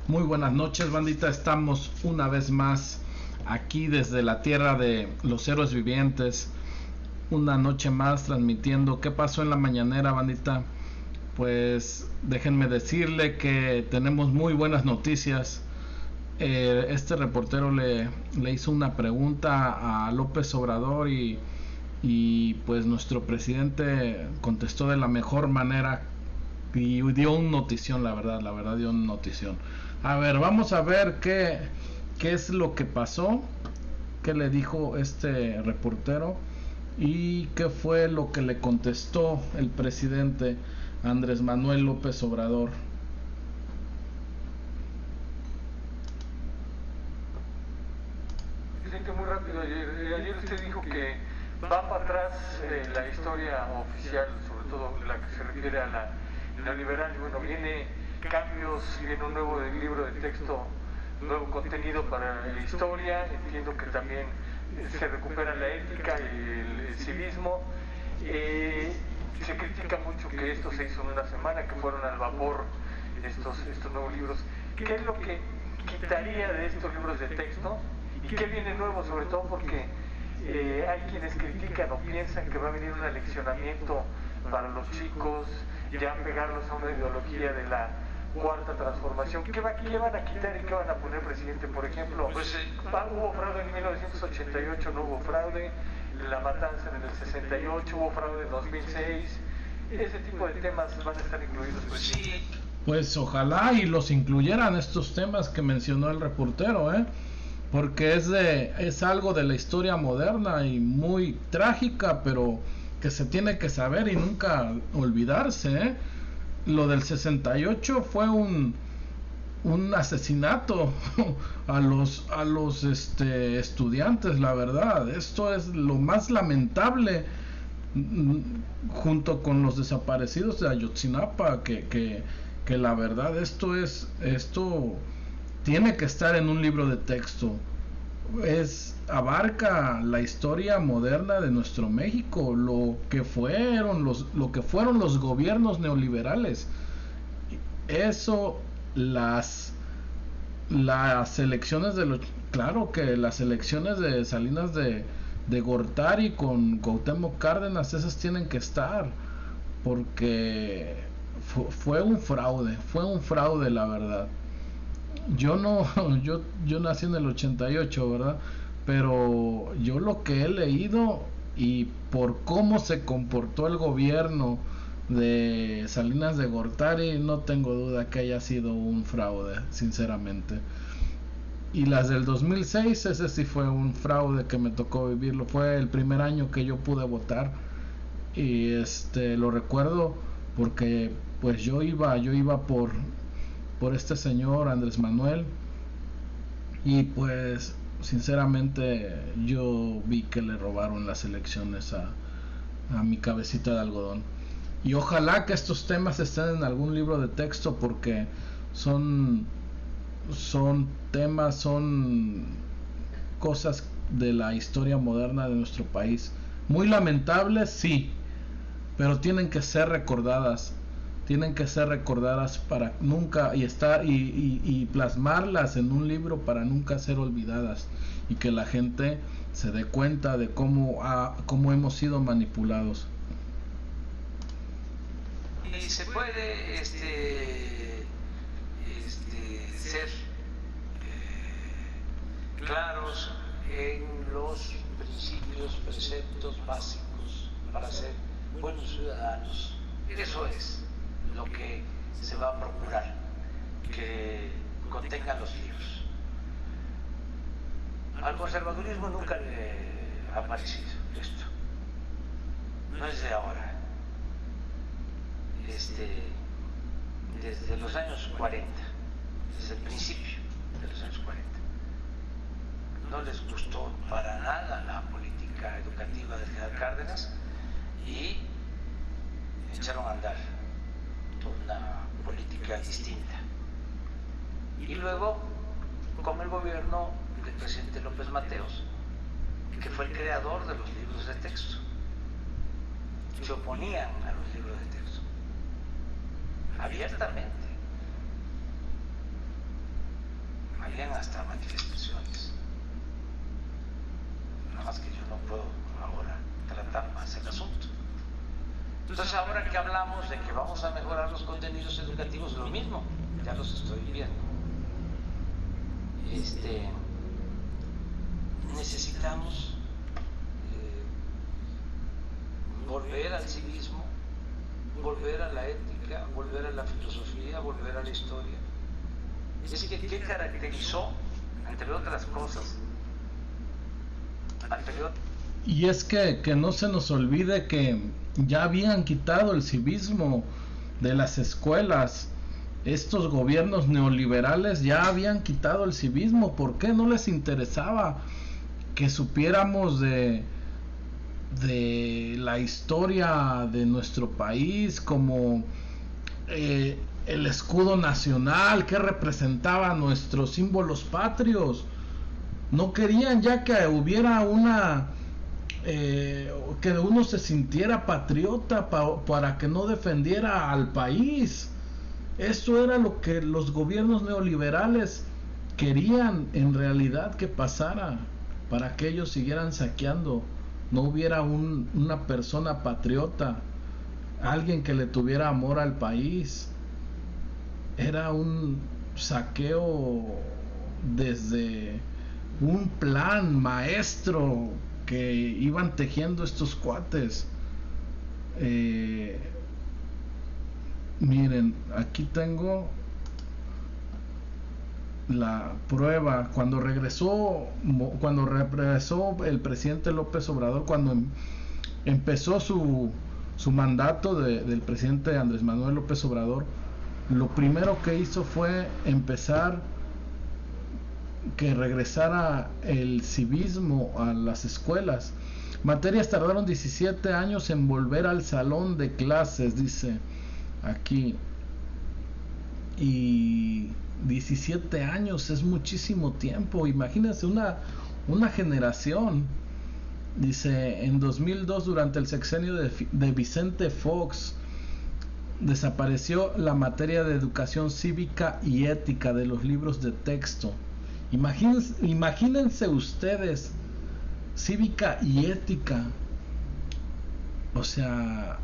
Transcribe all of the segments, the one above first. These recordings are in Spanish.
Muy buenas noches, bandita. Estamos una vez más aquí desde la tierra de los héroes vivientes. Una noche más transmitiendo. ¿Qué pasó en la mañanera, bandita? Pues déjenme decirle que tenemos muy buenas noticias. Este reportero le hizo una pregunta a López Obrador y pues nuestro presidente contestó de la mejor manera y dio un notición, la verdad dio una notición. A ver, vamos a ver qué es lo que pasó, qué le dijo este reportero y qué fue lo que le contestó el presidente Andrés Manuel López Obrador. Presidente, muy rápido, ayer usted dijo que va para atrás la historia oficial, sobre todo la que se refiere a la neoliberal, y bueno, viene cambios, viene un nuevo libro de texto, nuevo contenido para la historia, entiendo que también se recupera la ética y el civismo. Se critica mucho que esto se hizo en una semana, que fueron al vapor estos nuevos libros. ¿Qué es lo que quitaría de estos libros de texto? ¿Y qué viene nuevo? Sobre todo porque hay quienes critican o piensan que va a venir un aleccionamiento para los chicos, ya pegarlos a una ideología de la cuarta transformación. ¿Qué van a quitar y qué van a poner, presidente? Por ejemplo, hubo fraude en 1988, no hubo fraude, la matanza en el 68, hubo fraude en 2006, ese tipo de temas van a estar incluidos, presidente. Pues ojalá y los incluyeran estos temas que mencionó el reportero, porque es algo de la historia moderna y muy trágica, pero que se tiene que saber y nunca olvidarse. Lo del 68 fue un asesinato a los estudiantes, la verdad. Esto es lo más lamentable, junto con los desaparecidos de Ayotzinapa, que la verdad esto tiene que estar en un libro de texto. Abarca la historia moderna de nuestro México, lo que fueron los gobiernos neoliberales. Eso, las elecciones claro que las elecciones de Salinas de Gortari con Cuauhtémoc Cárdenas, esas tienen que estar, porque fue un fraude, la verdad. Yo nací en el 88, ¿verdad? Pero yo lo que he leído y por cómo se comportó el gobierno de Salinas de Gortari, no tengo duda que haya sido un fraude, sinceramente. Y las del 2006, ese sí fue un fraude que me tocó vivirlo. Fue el primer año que yo pude votar y lo recuerdo porque pues yo iba por este señor Andrés Manuel, y pues sinceramente yo vi que le robaron las elecciones a mi cabecita de algodón. Y ojalá que estos temas estén en algún libro de texto, porque son temas, son cosas de la historia moderna de nuestro país, muy lamentables, sí, pero tienen que ser recordadas para nunca y plasmarlas en un libro para nunca ser olvidadas, y que la gente se dé cuenta de cómo hemos sido manipulados. Y se puede ser claros en los principios, preceptos básicos para ser buenos ciudadanos. Eso es lo que se va a procurar, que contengan los libros. Al conservadurismo nunca le ha parecido esto, no es de ahora. Desde los años 40, desde el principio de los años 40, no les gustó para nada la política educativa del general Cárdenas y echaron a andar una política distinta. Y luego, con el gobierno del presidente López Mateos, que fue el creador de los libros de texto, se oponían a los libros de texto abiertamente. hasta manifestaciones. Nada más que yo no puedo ahora tratar más el asunto. Entonces, ahora que hablamos de que vamos a mejorar los contenidos educativos, lo mismo, ya los estoy viendo. Necesitamos volver al civismo, volver a la ética, volver a la filosofía, volver a la historia. Es que, ¿qué caracterizó, entre otras cosas, Y es que no se nos olvide que ya habían quitado el civismo de las escuelas. Estos gobiernos neoliberales ya habían quitado el civismo. ¿Por qué no les interesaba que supiéramos de la historia de nuestro país, como el escudo nacional, que representaba nuestros símbolos patrios? No querían ya que hubiera que uno se sintiera patriota para que no defendiera al país. Eso era lo que los gobiernos neoliberales querían en realidad que pasara, para que ellos siguieran saqueando. No hubiera una persona patriota, alguien que le tuviera amor al país. Era un saqueo desde un plan maestro que iban tejiendo estos cuates. Miren, aquí tengo la prueba. Cuando regresó el presidente López Obrador, cuando empezó su mandato del presidente Andrés Manuel López Obrador, lo primero que hizo fue empezar que regresara el civismo a las escuelas. Materias tardaron 17 años en volver al salón de clases, dice aquí. Y 17 años es muchísimo tiempo. Imagínense una generación. Dice, en 2002, durante el sexenio de Vicente Fox, desapareció la materia de educación cívica y ética de los libros de texto. Imagínense ustedes, cívica y ética. O sea,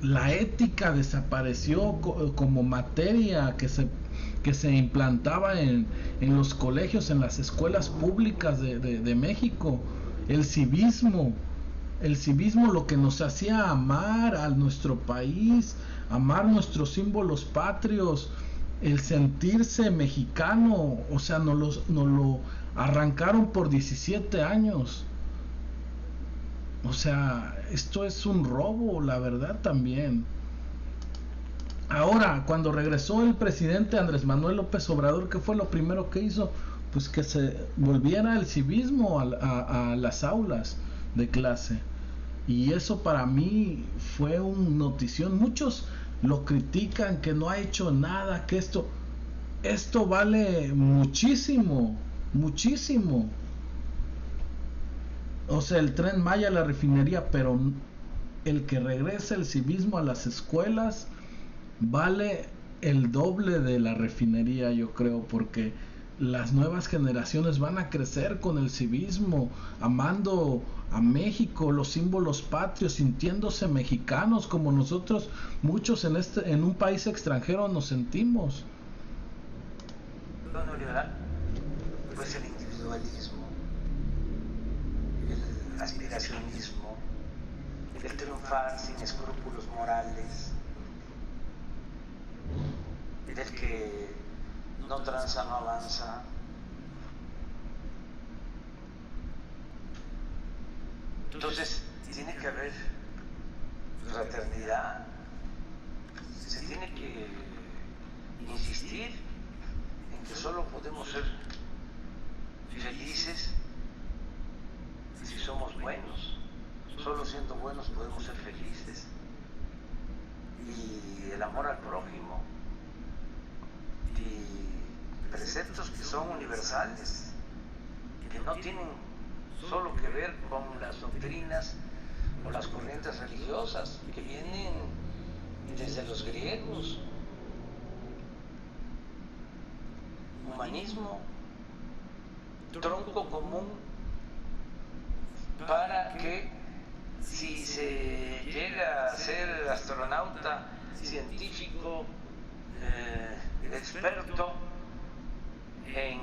la ética desapareció como materia que se implantaba en los colegios, en las escuelas públicas de México. El civismo, lo que nos hacía amar a nuestro país, amar nuestros símbolos patrios, el sentirse mexicano. O sea, nos lo arrancaron por 17 años. O sea, esto es un robo, la verdad también. Ahora, cuando regresó el presidente Andrés Manuel López Obrador, ¿qué fue lo primero que hizo? Pues que se volviera el civismo a las aulas de clase. Y eso para mí fue una notición. Muchos lo critican, que no ha hecho nada, que esto vale muchísimo, muchísimo. O sea, el Tren Maya, la refinería, pero el que regrese el civismo a las escuelas vale el doble de la refinería, yo creo, porque las nuevas generaciones van a crecer con el civismo, amando a México, los símbolos patrios, sintiéndose mexicanos como nosotros, muchos en un país extranjero nos sentimos. Lo neoliberal, pues el individualismo, el aspiracionismo, el triunfar sin escrúpulos morales, el que no tranza, no avanza. Entonces, tiene que haber fraternidad, se tiene que insistir en que solo podemos ser felices si somos buenos, solo siendo buenos podemos ser felices. Y el amor al prójimo, y preceptos que son universales, que no tienen solo que ver con las doctrinas o las corrientes religiosas, que vienen desde los griegos. Humanismo, tronco común para que si se llega a ser astronauta, científico, experto en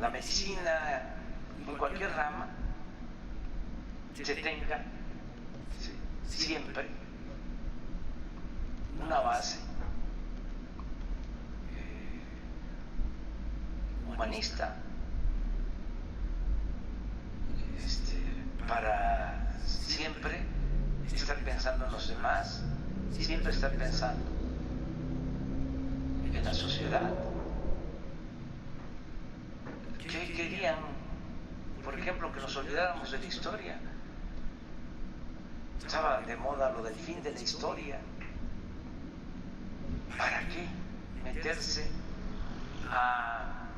la medicina, en cualquier rama, se tenga siempre una base humanista, para siempre estar pensando en los demás, siempre estar pensando en la sociedad. ¿Qué querían? Por ejemplo, que nos olvidáramos de la historia. Estaba de moda lo del fin de la historia. ¿Para qué meterse a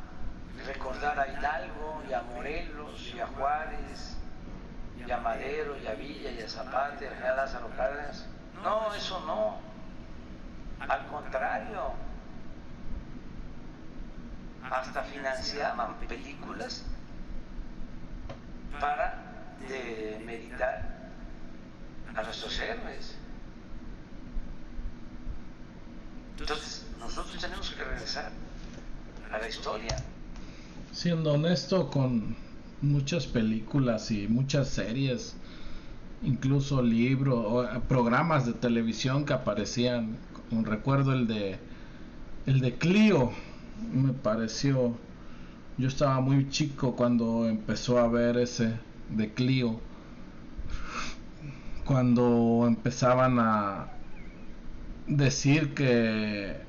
recordar a Hidalgo y a Morelos y a Juárez y a Madero y a Villa y a Zapata y a General Lázaro Cárdenas? No, eso no. Al contrario, hasta financiaban películas para demeritar a nuestros héroes. Entonces, nosotros tenemos que regresar a la historia. Siendo honesto, con muchas películas y muchas series, incluso libros o programas de televisión que aparecían, recuerdo el de Clio, me pareció, yo estaba muy chico cuando empezó a ver ese de Clio, cuando empezaban a decir que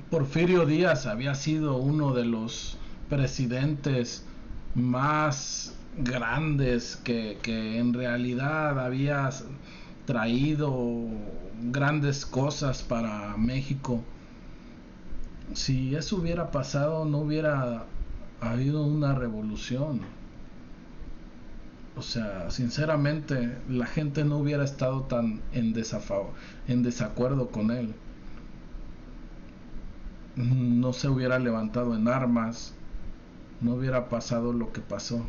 Porfirio Díaz había sido uno de los presidentes más grandes, que en realidad había traído grandes cosas para México. Si eso hubiera pasado, no hubiera habido una revolución. O sea, sinceramente, la gente no hubiera estado tan en desacuerdo con él. No se hubiera levantado en armas, no hubiera pasado lo que pasó.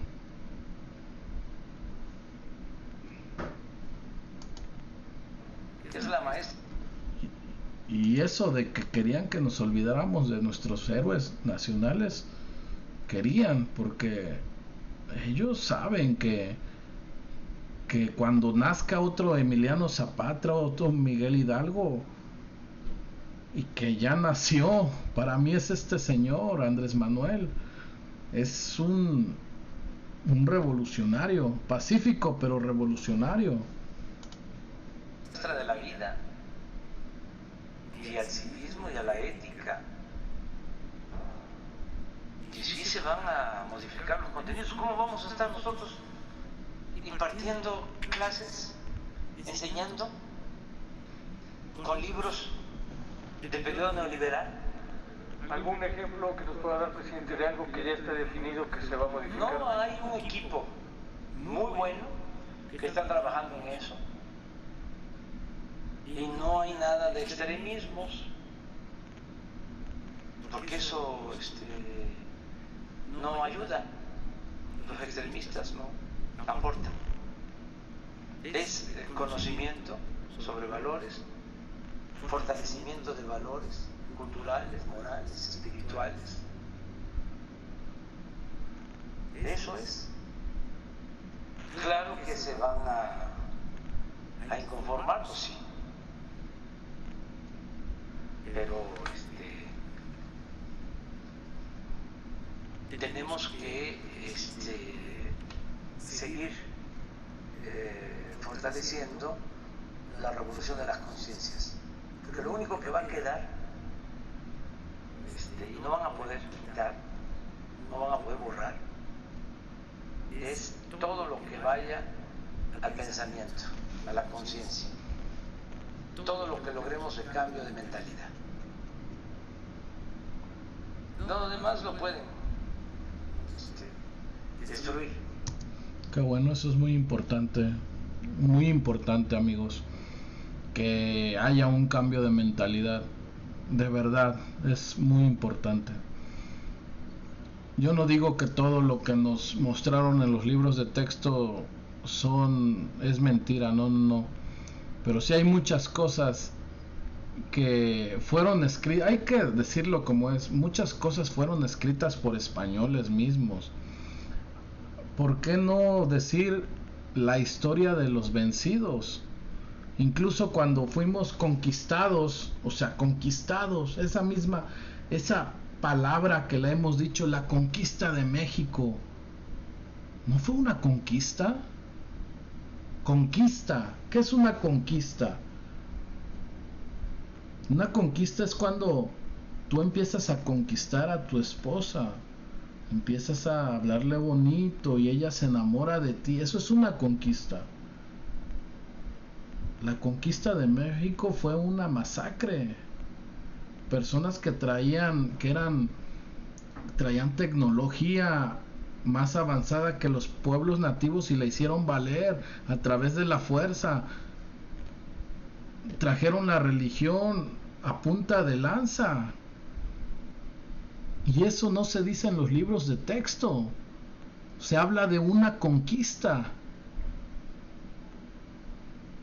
Es la maestra. Y eso de que querían que nos olvidáramos de nuestros héroes nacionales, querían, porque ellos saben que cuando nazca otro Emiliano Zapata, otro Miguel Hidalgo, y que ya nació, para mí es este señor Andrés Manuel, es un revolucionario, pacífico pero revolucionario. De la vida y al civismo y a la ética, y si se van a modificar los contenidos, ¿cómo vamos a estar nosotros impartiendo clases, enseñando con libros de periodo neoliberal? ¿Algún ejemplo que nos pueda dar, presidente, de algo que ya está definido que se va a modificar? No, hay un equipo muy bueno que está trabajando en eso. Y no hay nada de extremismos, porque eso no ayuda. Los extremistas no aportan. Es el conocimiento sobre valores, fortalecimiento de valores culturales, morales, espirituales. Eso es. Claro que se van a inconformar, pues sí. Pero tenemos que seguir fortaleciendo la revolución de las conciencias, porque lo único que va a quedar y no van a poder quitar, no van a poder borrar, es todo lo que vaya al pensamiento, a la conciencia, todo lo que logremos de cambio de mentalidad. No, lo demás lo pueden destruir. Qué bueno, eso es muy importante, amigos, que haya un cambio de mentalidad, de verdad, es muy importante. Yo no digo que todo lo que nos mostraron en los libros de texto es mentira, no. Pero sí hay muchas cosas que fueron escritas, hay que decirlo como es, muchas cosas fueron escritas por españoles mismos. ¿Por qué no decir la historia de los vencidos? Incluso cuando fuimos conquistados, o sea, conquistados, esa palabra que le hemos dicho, la conquista de México, ¿no fue una conquista? Conquista, ¿qué es una conquista? Una conquista es cuando tú empiezas a conquistar a tu esposa, empiezas a hablarle bonito y ella se enamora de ti, eso es una conquista. La conquista de México fue una masacre. Personas que traían tecnología más avanzada que los pueblos nativos y la hicieron valer a través de la fuerza. Trajeron la religión a punta de lanza. Y eso no se dice en los libros de texto. Se habla de una conquista.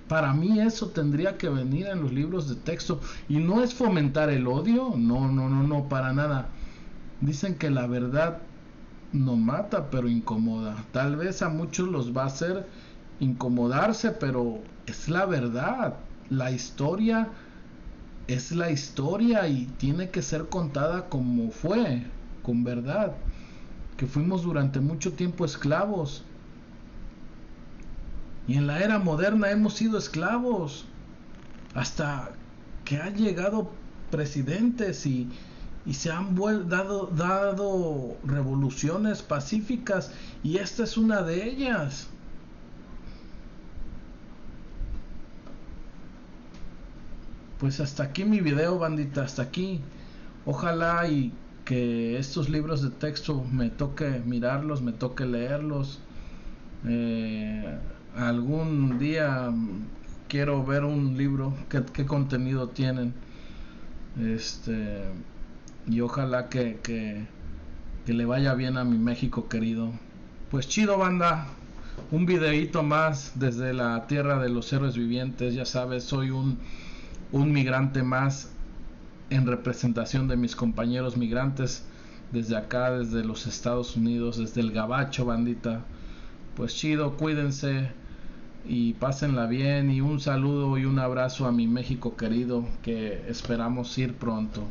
Para mí eso tendría que venir en los libros de texto. Y no es fomentar el odio, no, para nada. Dicen que la verdad no mata, pero incomoda. Tal vez a muchos los va a hacer incomodarse, pero es la verdad. La historia es la historia y tiene que ser contada como fue, con verdad. Que fuimos durante mucho tiempo esclavos. Y en la era moderna hemos sido esclavos. Hasta que han llegado presidentes y se han dado revoluciones pacíficas. Y esta es una de ellas. Pues hasta aquí mi video, bandita. Hasta aquí. Ojalá y que estos libros de texto me toque mirarlos, me toque leerlos. Algún día quiero ver un libro, qué contenido tienen, y ojalá que le vaya bien a mi México querido. Pues chido, banda, un videíto más desde la tierra de los héroes vivientes. Ya sabes, soy un migrante más en representación de mis compañeros migrantes desde acá, desde los Estados Unidos, desde el Gabacho, bandita. Pues chido, cuídense y pásenla bien, y un saludo y un abrazo a mi México querido, que esperamos ir pronto.